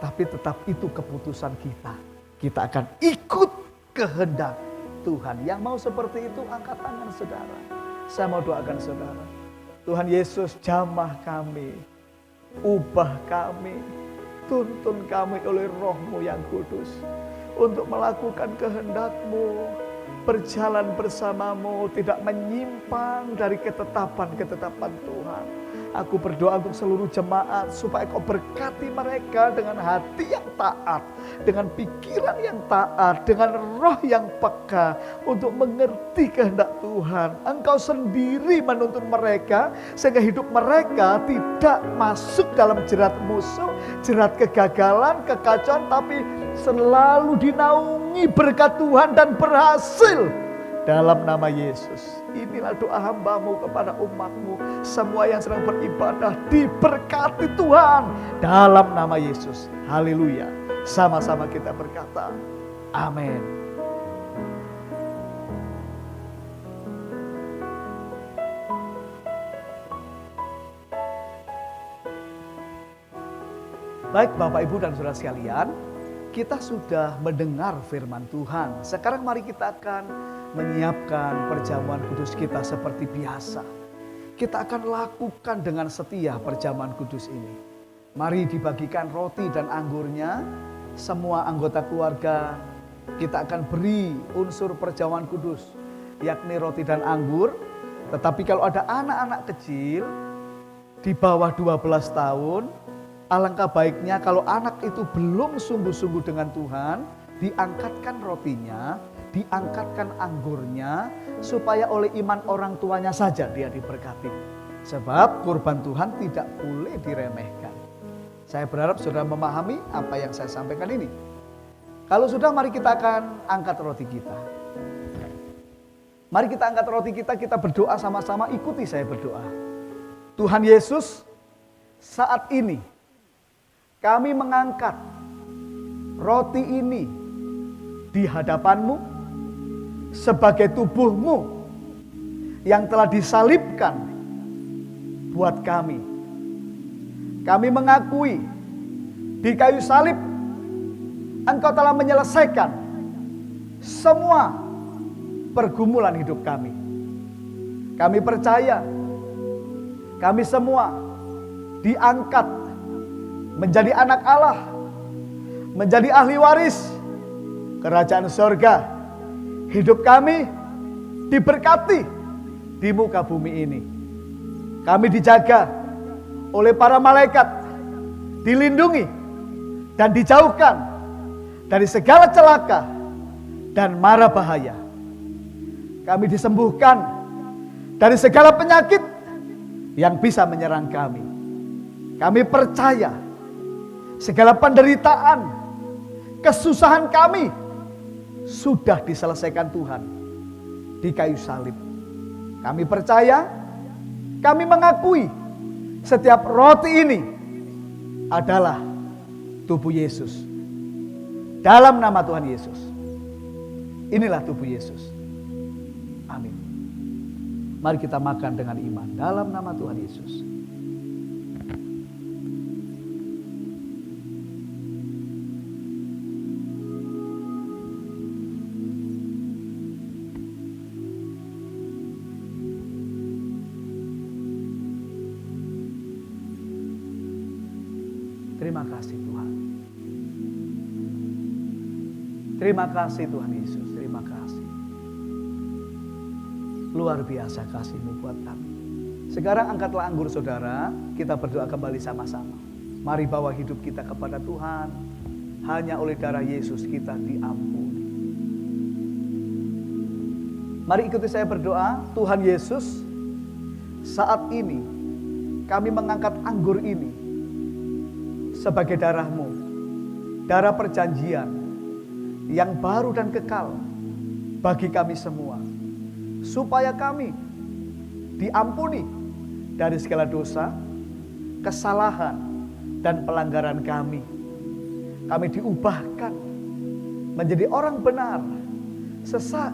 tapi tetap itu keputusan kita. Kita akan ikut kehendak Tuhan. Yang mau seperti itu angkat tangan saudara. Saya mau doakan saudara. Tuhan Yesus, jamah kami, ubah kami, tuntun kami oleh Roh-Mu yang kudus untuk melakukan kehendak-Mu, berjalan bersama-Mu, tidak menyimpang dari ketetapan-ketetapan Tuhan. Aku berdoa untuk seluruh jemaat supaya Kau berkati mereka dengan hati yang taat, dengan pikiran yang taat, dengan roh yang peka untuk mengerti kehendak Tuhan. Engkau sendiri menuntun mereka sehingga hidup mereka tidak masuk dalam jerat musuh, jerat kegagalan, kekacauan, tapi selalu dinaungi berkat Tuhan dan berhasil. Dalam nama Yesus, inilah doa hamba-Mu kepada umat-Mu. Semua yang sedang beribadah diberkati Tuhan. Dalam nama Yesus, haleluya. Sama-sama kita berkata, amin. Baik Bapak Ibu dan Saudara sekalian, kita sudah mendengar firman Tuhan. Sekarang mari kita akan menyiapkan perjamuan kudus kita seperti biasa. Kita akan lakukan dengan setia perjamuan kudus ini. Mari dibagikan roti dan anggurnya. Semua anggota keluarga kita akan beri unsur perjamuan kudus, yakni roti dan anggur. Tetapi kalau ada anak-anak kecil di bawah 12 tahun, alangkah baiknya kalau anak itu belum sungguh-sungguh dengan Tuhan, diangkatkan rotinya, diangkatkan anggurnya, supaya oleh iman orang tuanya saja dia diberkati. Sebab kurban Tuhan tidak boleh diremehkan. Saya berharap saudara memahami apa yang saya sampaikan ini. Kalau sudah, mari kita akan angkat roti kita. Mari kita angkat roti kita berdoa sama-sama, ikuti saya berdoa. Tuhan Yesus, saat ini kami mengangkat roti ini di hadapan-Mu sebagai tubuh-Mu yang telah disalibkan buat kami. Kami mengakui di kayu salib Engkau telah menyelesaikan semua pergumulan hidup kami. Kami percaya kami semua diangkat menjadi anak Allah, menjadi ahli waris kerajaan surga. Hidup kami diberkati di muka bumi ini. Kami dijaga oleh para malaikat, dilindungi dan dijauhkan dari segala celaka dan mara bahaya. Kami disembuhkan dari segala penyakit yang bisa menyerang kami. Kami percaya segala penderitaan, kesusahan kami sudah diselesaikan Tuhan di kayu salib. Kami percaya, kami mengakui setiap roti ini adalah tubuh Yesus. Dalam nama Tuhan Yesus, inilah tubuh Yesus. Amin. Mari kita makan dengan iman dalam nama Tuhan Yesus. Terima kasih Tuhan. Terima kasih Tuhan Yesus. Terima kasih. Luar biasa kasih-Mu buat kami. Sekarang angkatlah anggur saudara. Kita berdoa kembali sama-sama. Mari bawa hidup kita kepada Tuhan. Hanya oleh darah Yesus kita diampuni. Mari ikuti saya berdoa. Tuhan Yesus, saat ini kami mengangkat anggur ini sebagai darah-Mu, darah perjanjian yang baru dan kekal bagi kami semua, supaya kami diampuni dari segala dosa, kesalahan, dan pelanggaran kami. Kami diubahkan menjadi orang benar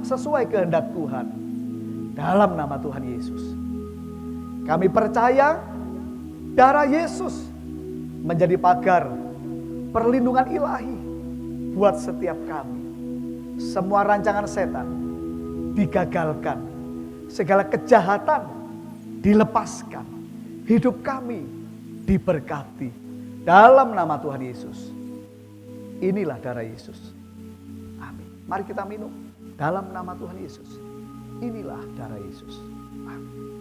sesuai kehendak Tuhan. dalam nama Tuhan Yesus. Kami percaya darah Yesus menjadi pagar perlindungan ilahi buat setiap kami. Semua rancangan setan digagalkan, segala kejahatan dilepaskan, hidup kami diberkati dalam nama Tuhan Yesus. Inilah darah Yesus. Amin. Mari kita minum dalam nama Tuhan Yesus. Inilah darah Yesus. Amin.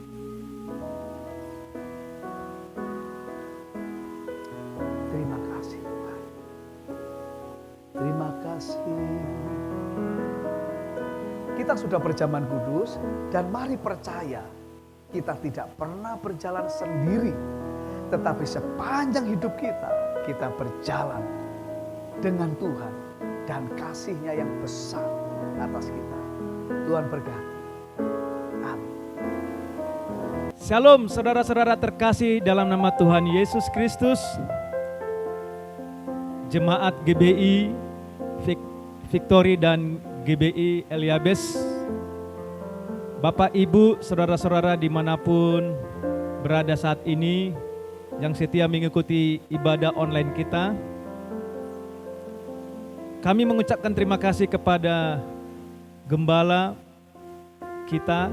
Terima kasih Tuhan. Terima kasih. Kita sudah berjaman kudus dan mari percaya kita tidak pernah berjalan sendiri. Tetapi sepanjang hidup kita berjalan dengan Tuhan dan kasih-Nya yang besar atas kita. Tuhan berkati. Amin. Shalom saudara-saudara terkasih dalam nama Tuhan Yesus Kristus. Jemaat GBI Victory dan GBI Eliabes, Bapak Ibu, saudara-saudara dimanapun berada saat ini yang setia mengikuti ibadah online kita, kami mengucapkan terima kasih kepada Gembala kita,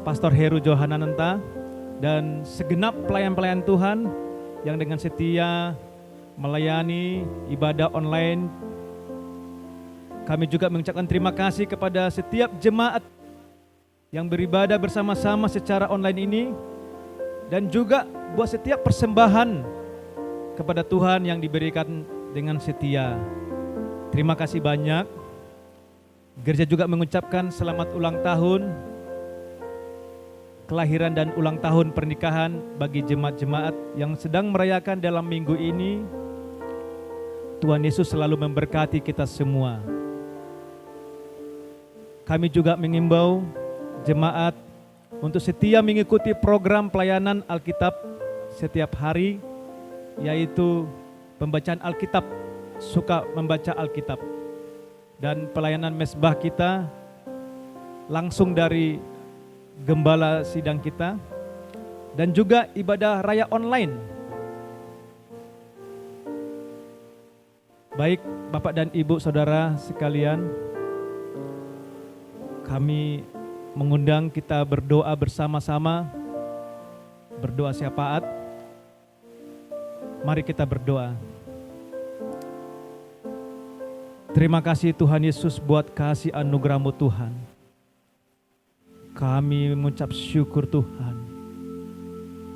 Pastor Heru Johanananta, dan segenap pelayan-pelayan Tuhan yang dengan setia melayani ibadah online. Kami juga mengucapkan terima kasih kepada setiap jemaat yang beribadah bersama-sama secara online ini, dan juga buat setiap persembahan kepada Tuhan yang diberikan dengan setia. Terima kasih banyak. Gereja juga mengucapkan selamat ulang tahun kelahiran dan ulang tahun pernikahan bagi jemaat-jemaat yang sedang merayakan dalam minggu ini. Tuhan Yesus selalu memberkati kita semua. Kami juga mengimbau jemaat untuk setia mengikuti program pelayanan Alkitab setiap hari, yaitu pembacaan Alkitab, suka membaca Alkitab, dan pelayanan mesbah kita langsung dari gembala sidang kita, dan juga ibadah raya online. Baik Bapak dan Ibu Saudara sekalian, kami mengundang kita berdoa bersama-sama, berdoa syafaat. Mari kita berdoa. Terima kasih Tuhan Yesus buat kasih anugerah-Mu Tuhan. Kami mengucap syukur Tuhan.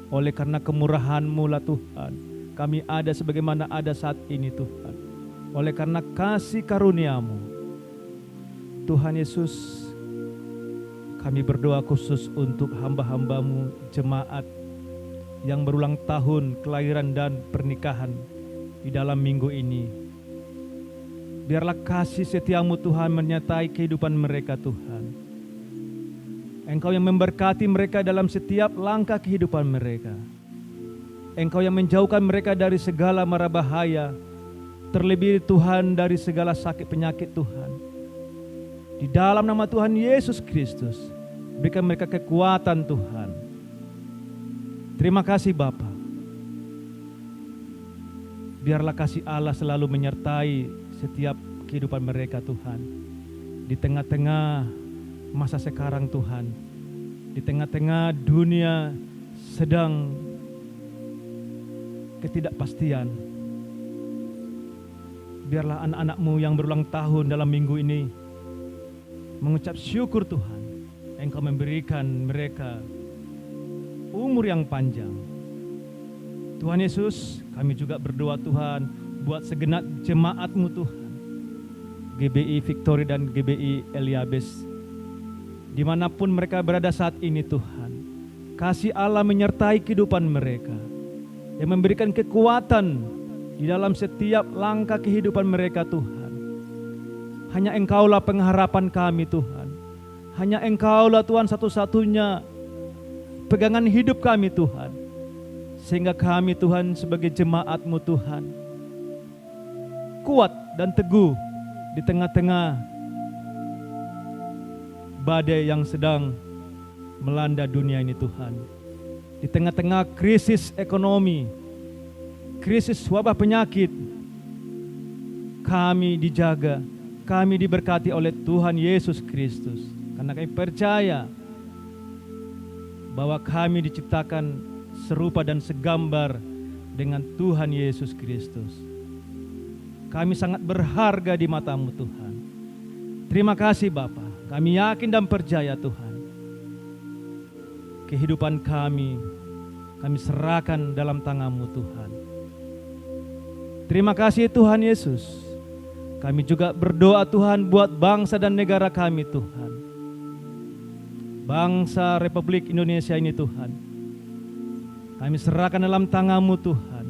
Oleh karena kemurahan-Mu lah Tuhan, kami ada sebagaimana ada saat ini Tuhan. Oleh karena kasih karunia-Mu, Tuhan Yesus, kami berdoa khusus untuk hamba-hamba-Mu jemaat yang berulang tahun kelahiran dan pernikahan di dalam minggu ini. Biarlah kasih setia-Mu Tuhan menyertai kehidupan mereka Tuhan. Engkau yang memberkati mereka dalam setiap langkah kehidupan mereka. Engkau yang menjauhkan mereka dari segala mara bahaya, terlebih Tuhan dari segala sakit penyakit Tuhan. Di dalam nama Tuhan Yesus Kristus, berikan mereka kekuatan Tuhan. Terima kasih Bapa. Biarlah kasih Allah selalu menyertai setiap kehidupan mereka Tuhan. Di tengah-tengah masa sekarang Tuhan, di tengah-tengah dunia sedang ketidakpastian, biarlah anak-anak-Mu yang berulang tahun dalam minggu ini mengucap syukur Tuhan, Engkau memberikan mereka umur yang panjang. Tuhan Yesus, kami juga berdoa Tuhan buat segenap jemaat-Mu Tuhan, GBI Victory dan GBI Eliabes, dimanapun mereka berada saat ini Tuhan. Kasih Allah menyertai kehidupan mereka, yang memberikan kekuatan di dalam setiap langkah kehidupan mereka Tuhan. Hanya Engkaulah pengharapan kami Tuhan. Hanya Engkaulah Tuhan satu-satunya pegangan hidup kami Tuhan. Sehingga kami Tuhan sebagai jemaat-Mu Tuhan kuat dan teguh di tengah-tengah badai yang sedang melanda dunia ini Tuhan. Di tengah-tengah krisis ekonomi, krisis wabah penyakit, kami dijaga, kami diberkati oleh Tuhan Yesus Kristus. Karena kami percaya bahwa kami diciptakan serupa dan segambar dengan Tuhan Yesus Kristus. Kami sangat berharga di mata-Mu Tuhan. Terima kasih Bapa. Kami yakin dan percaya Tuhan. Kehidupan kami serahkan dalam tangan-Mu Tuhan. Terima kasih Tuhan Yesus. Kami juga berdoa Tuhan buat bangsa dan negara kami Tuhan. Bangsa Republik Indonesia ini Tuhan. Kami serahkan dalam tangan-Mu Tuhan.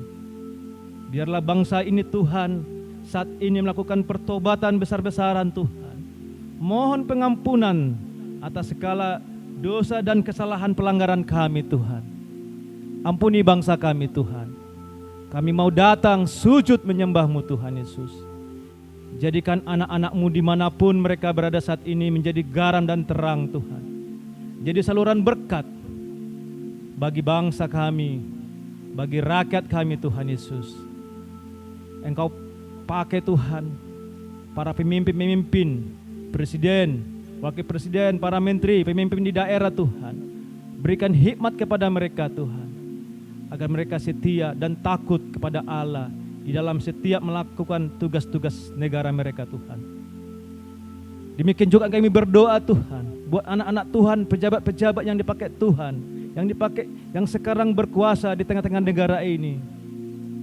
Biarlah bangsa ini Tuhan saat ini melakukan pertobatan besar-besaran Tuhan. Mohon pengampunan atas segala dosa dan kesalahan pelanggaran kami Tuhan. Ampuni bangsa kami Tuhan. Kami mau datang sujud menyembah-Mu Tuhan Yesus. Jadikan anak-anak-Mu dimanapun mereka berada saat ini menjadi garam dan terang Tuhan. Jadi saluran berkat bagi bangsa kami, bagi rakyat kami Tuhan Yesus. Engkau pakai Tuhan para pemimpin-pemimpin, presiden, wakil presiden, para menteri, pemimpin di daerah Tuhan. Berikan hikmat kepada mereka Tuhan, agar mereka setia dan takut kepada Allah di dalam setiap melakukan tugas-tugas negara mereka Tuhan. Demikian juga kami berdoa Tuhan, buat anak-anak Tuhan, pejabat-pejabat yang dipakai Tuhan, yang sekarang berkuasa di tengah-tengah negara ini.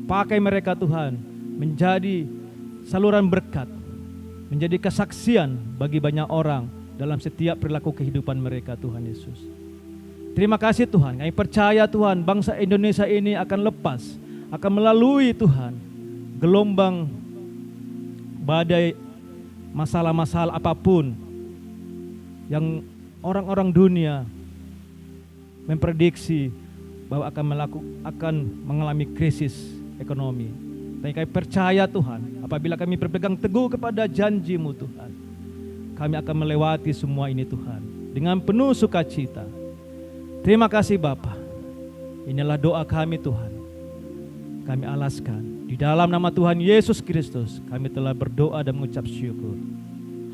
Pakai mereka Tuhan, menjadi saluran berkat, menjadi kesaksian bagi banyak orang dalam setiap perilaku kehidupan mereka Tuhan Yesus. Terima kasih Tuhan, kami percaya Tuhan bangsa Indonesia ini akan lepas, akan melalui Tuhan gelombang badai, masalah-masalah apapun yang orang-orang dunia memprediksi bahwa akan mengalami krisis ekonomi. Tapi kami percaya Tuhan, apabila kami berpegang teguh kepada janji-Mu Tuhan, kami akan melewati semua ini Tuhan dengan penuh sukacita. Terima kasih Bapa. Inilah doa kami Tuhan. Kami alaskan di dalam nama Tuhan Yesus Kristus. Kami telah berdoa dan mengucap syukur.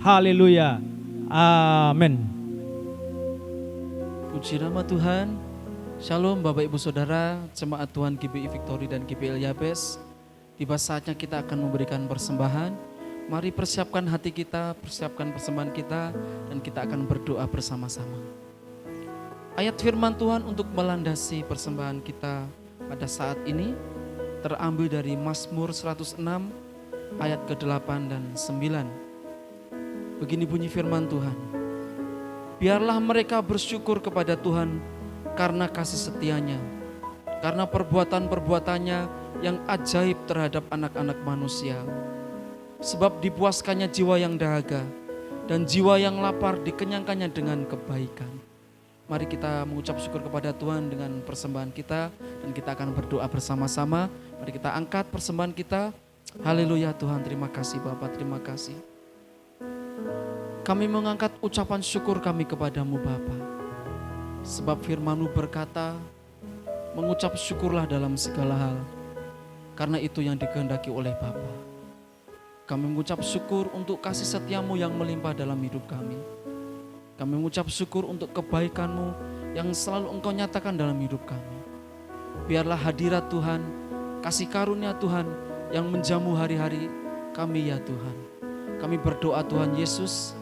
Haleluya. Amin. Puji nama Tuhan. Shalom Bapak Ibu Saudara, jemaat Tuhan GBI Victory dan GBI Yabes. Tiba saatnya kita akan memberikan persembahan. Mari persiapkan hati kita, persiapkan persembahan kita, dan kita akan berdoa bersama-sama. Ayat firman Tuhan untuk melandasi persembahan kita pada saat ini terambil dari Mazmur 106 ayat ke-8 dan 9. Begini bunyi firman Tuhan. Biarlah mereka bersyukur kepada Tuhan karena kasih setianya, karena perbuatan-perbuatannya yang ajaib terhadap anak-anak manusia. Sebab dipuaskannya jiwa yang dahaga, dan jiwa yang lapar dikenyangkannya dengan kebaikan. Mari kita mengucap syukur kepada Tuhan dengan persembahan kita, dan kita akan berdoa bersama-sama. Mari kita angkat persembahan kita. Haleluya Tuhan, terima kasih Bapa, terima kasih. Kami mengangkat ucapan syukur kami kepadamu Bapa. Sebab firman-Mu berkata, mengucap syukurlah dalam segala hal, karena itu yang dikehendaki oleh Bapa. Kami mengucap syukur untuk kasih setia-Mu yang melimpah dalam hidup kami. Kami mengucap syukur untuk kebaikan-Mu yang selalu Engkau nyatakan dalam hidup kami. Biarlah hadirat Tuhan, kasih karunia Tuhan yang menjamu hari-hari kami ya Tuhan. Kami berdoa Tuhan Yesus,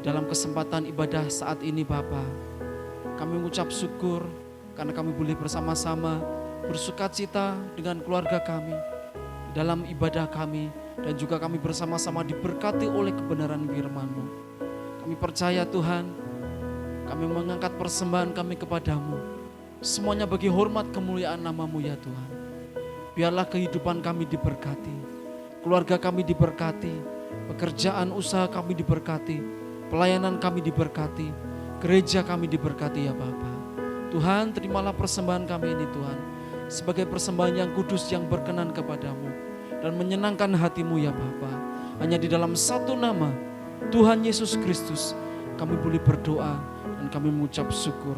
dalam kesempatan ibadah saat ini Bapa, kami mengucap syukur karena kami boleh bersama-sama bersukacita dengan keluarga kami dalam ibadah kami, dan juga kami bersama-sama diberkati oleh kebenaran firman-Mu. Kami percaya Tuhan, kami mengangkat persembahan kami kepadamu, semuanya bagi hormat kemuliaan nama-Mu ya Tuhan. Biarlah kehidupan kami diberkati, keluarga kami diberkati, pekerjaan usaha kami diberkati, pelayanan kami diberkati, gereja kami diberkati ya Bapa. Tuhan, terimalah persembahan kami ini Tuhan, sebagai persembahan yang kudus yang berkenan kepadamu dan menyenangkan hati-Mu ya Bapa. Hanya di dalam satu nama Tuhan Yesus Kristus kami boleh berdoa, dan dan kami mengucap syukur.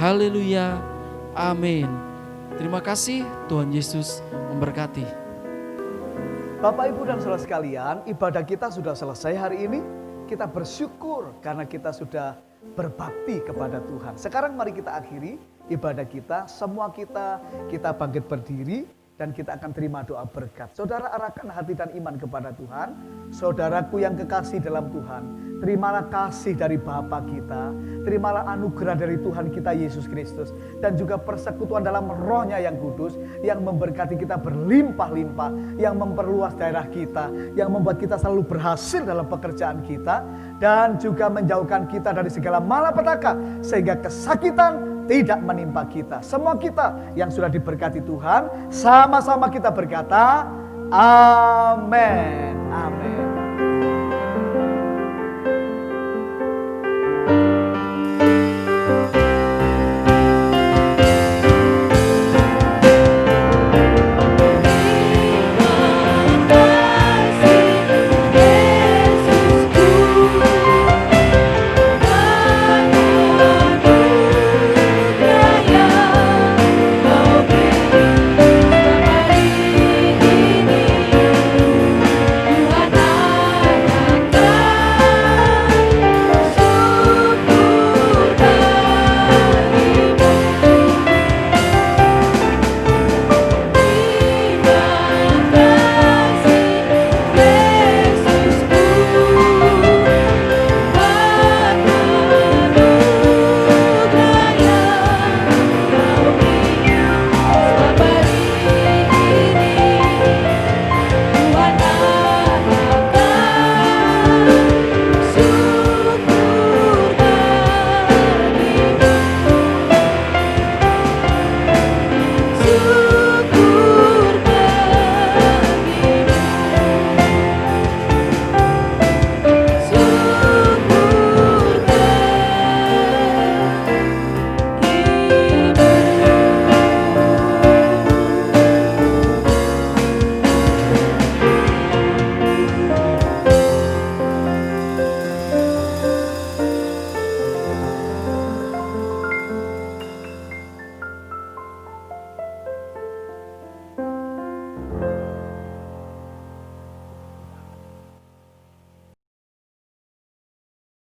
Haleluya, amin. Terima kasih, Tuhan Yesus memberkati. Bapak, Ibu, dan saudara sekalian, ibadah kita sudah selesai hari ini. Kita bersyukur karena kita sudah berbakti kepada Tuhan. Sekarang mari kita akhiri ibadah kita. Semua kita bangkit berdiri dan kita akan terima doa berkat. Saudara, arahkan hati dan iman kepada Tuhan. Saudaraku yang kekasih dalam Tuhan, terimalah kasih dari Bapa kita, terimalah anugerah dari Tuhan kita Yesus Kristus, dan juga persekutuan dalam Roh-Nya yang kudus, yang memberkati kita berlimpah-limpah, yang memperluas daerah kita, yang membuat kita selalu berhasil dalam pekerjaan kita, dan juga menjauhkan kita dari segala malapetaka, sehingga kesakitan tidak menimpa kita. Semua kita yang sudah diberkati Tuhan, sama-sama kita berkata, amin, amin.